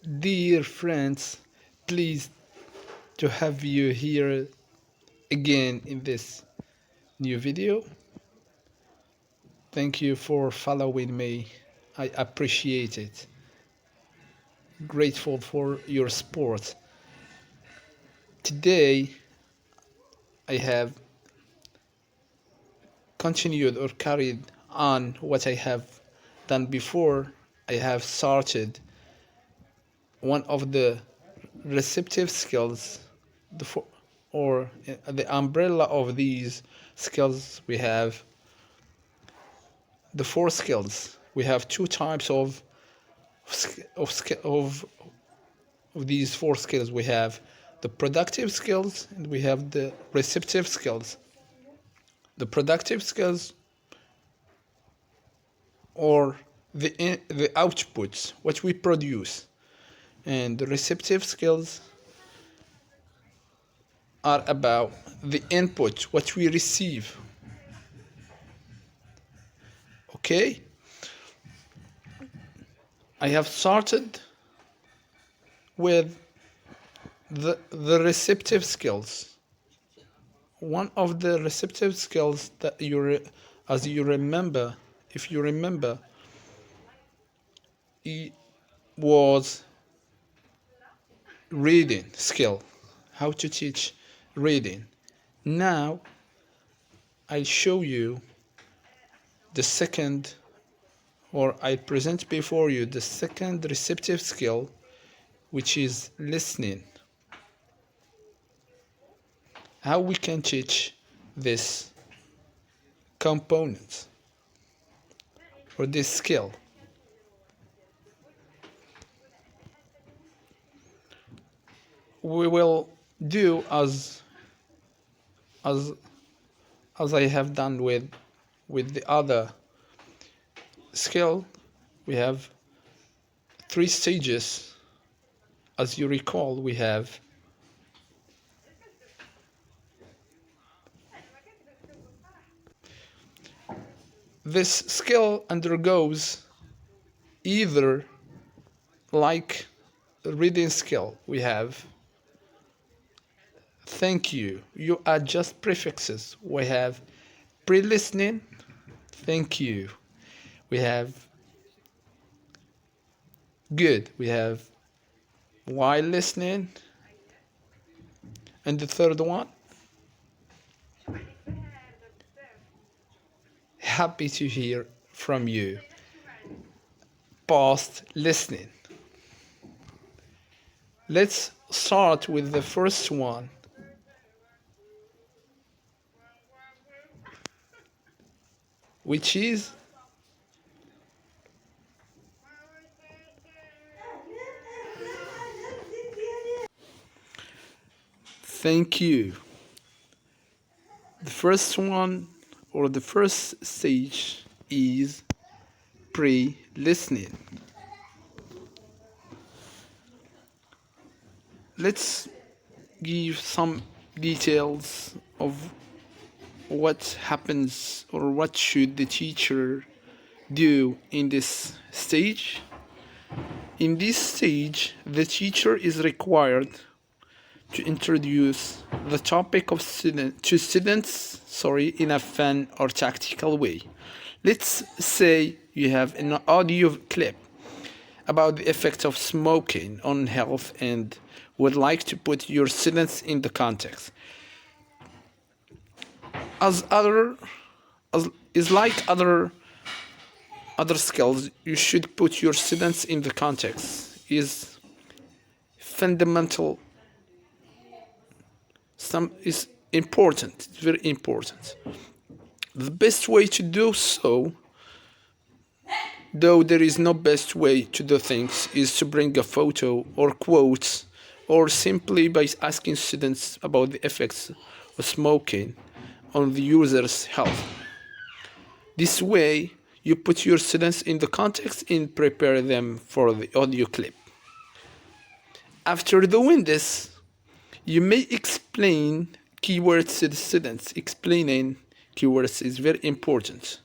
Dear friends, pleased to have you here again in this new video. Thank you for following me. I appreciate it. Grateful for your support. Today, I have continued or carried on what I have done before. I have started one of the receptive skills, the umbrella of these skills. We have the four skills. We have two types of these four skills. We have the productive skills and we have the receptive skills. The productive skills, or the outputs, what we produce, and the receptive skills are about the input, what we receive. Okay, I have started with the receptive skills. One of the receptive skills that as you remember, if you remember, it was reading skill, how to teach reading. Now I'll show you the second, or I present before you the second receptive skill, which is listening. How we can teach this component or this skill. We will do as I have done with the other skill. We have three stages. As you recall, we have this skill undergoes either like the reading skill. We have thank you. You are just prefixes. We have pre-listening. Thank you. We have good. We have while listening. And the third one, happy to hear from you. Past listening. Let's start with the first one, which is thank you. The first one, or the first stage, is pre-listening. Let's give some details of what happens or what should the teacher do in this stage. In this stage, the teacher is required to introduce the topic of students in a fun or tactical way. Let's say you have an audio clip about the effect of smoking on health and would like to put your students in the context. Like other skills, you should put your students in the context. Is fundamental. Is important. It's very important. The best way to do so, though there is no best way to do things, is to bring a photo or quotes, or simply by asking students about the effects of smoking on the user's health. This way, you put your students in the context and prepare them for the audio clip. After doing this, you may explain keywords to the students. Explaining keywords is very important.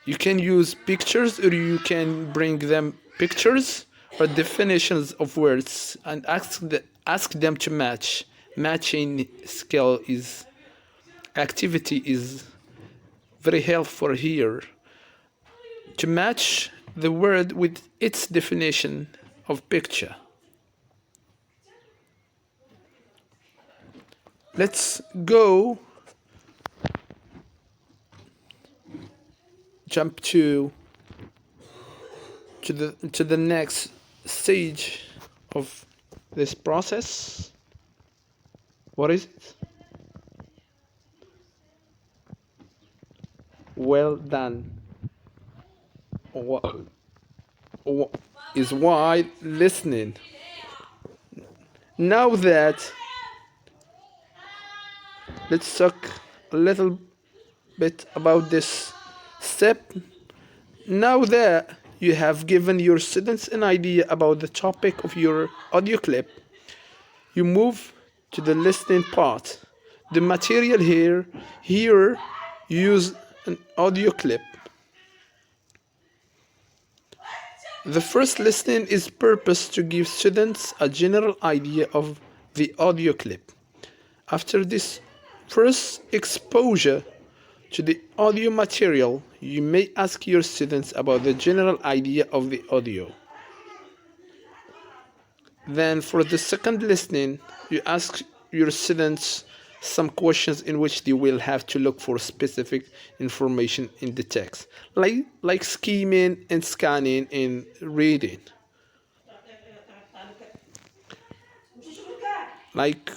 You can use pictures, or you can bring them pictures or definitions of words and ask them to match. Matching skill is activity is very helpful here to match the word with its definition of picture. Let's go jump to the next stage of this process. What is it? Well done. Is why listening. Now that, let's talk a little bit about this step. Now that you have given your students an idea about the topic of your audio clip, you move to the listening part. The material here use an audio clip. The first listening is purpose to give students a general idea of the audio clip. After this first exposure to the audio material, you may ask your students about the general idea of the audio. Then for the second listening, you ask your students some questions in which they will have to look for specific information in the text, like skimming and scanning and reading. Like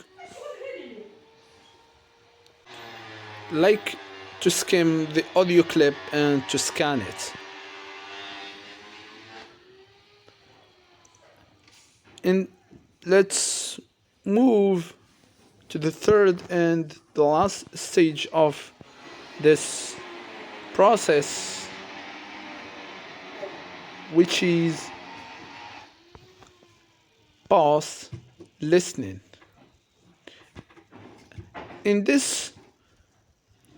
like to skim the audio clip and to scan it. And let's move to the third and the last stage of this process, which is pause listening. In this,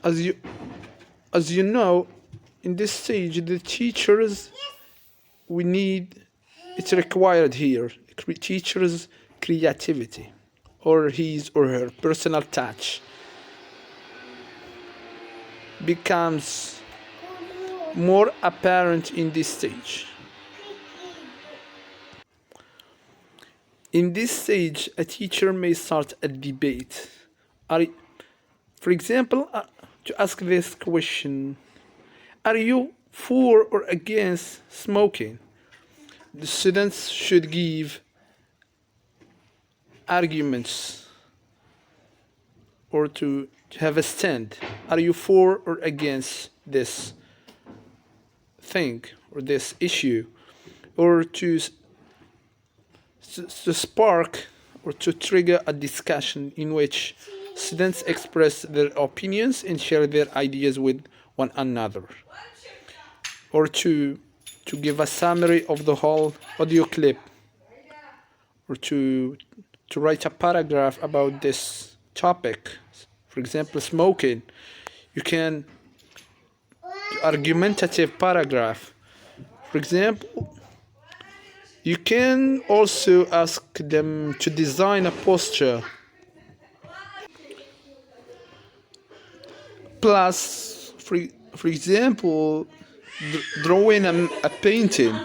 as you know, in this stage, the teachers we need, it's required here, teachers' creativity or his or her personal touch becomes more apparent in this stage. In this stage, a teacher may start a debate. For example, to ask this question, are you for or against smoking? The students should give arguments or to have a stand. Are you for or against this thing or this issue? Or to spark or to trigger a discussion in which students express their opinions and share their ideas with one another. Or to give a summary of the whole audio clip, or to write a paragraph about this topic. For example, smoking. You can argumentative paragraph. For example, you can also ask them to design a posture. Plus, for example, drawing a painting.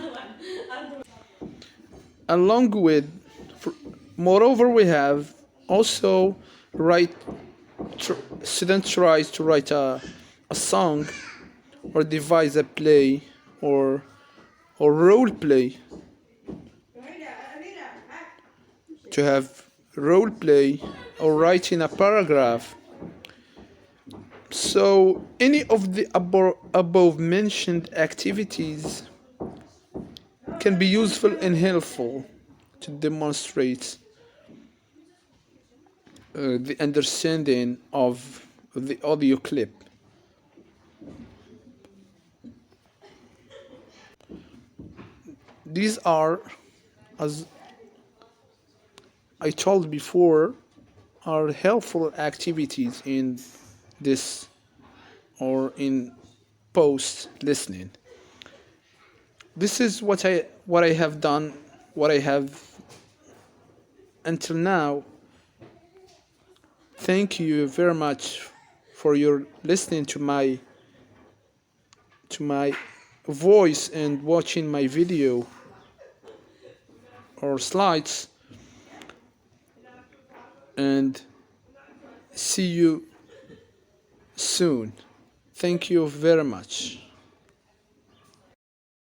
Along with, moreover, we have also student tries to write a song or devise a play or role play. To have role play or writing a paragraph. So any of the above mentioned activities can be useful and helpful to demonstrate the understanding of the audio clip. These are, as I told before, are helpful activities in this or in post listening. This is what I have done what I have until now. Thank you very much for your listening to my voice and watching my video or slides, and see you soon. Thank you very much.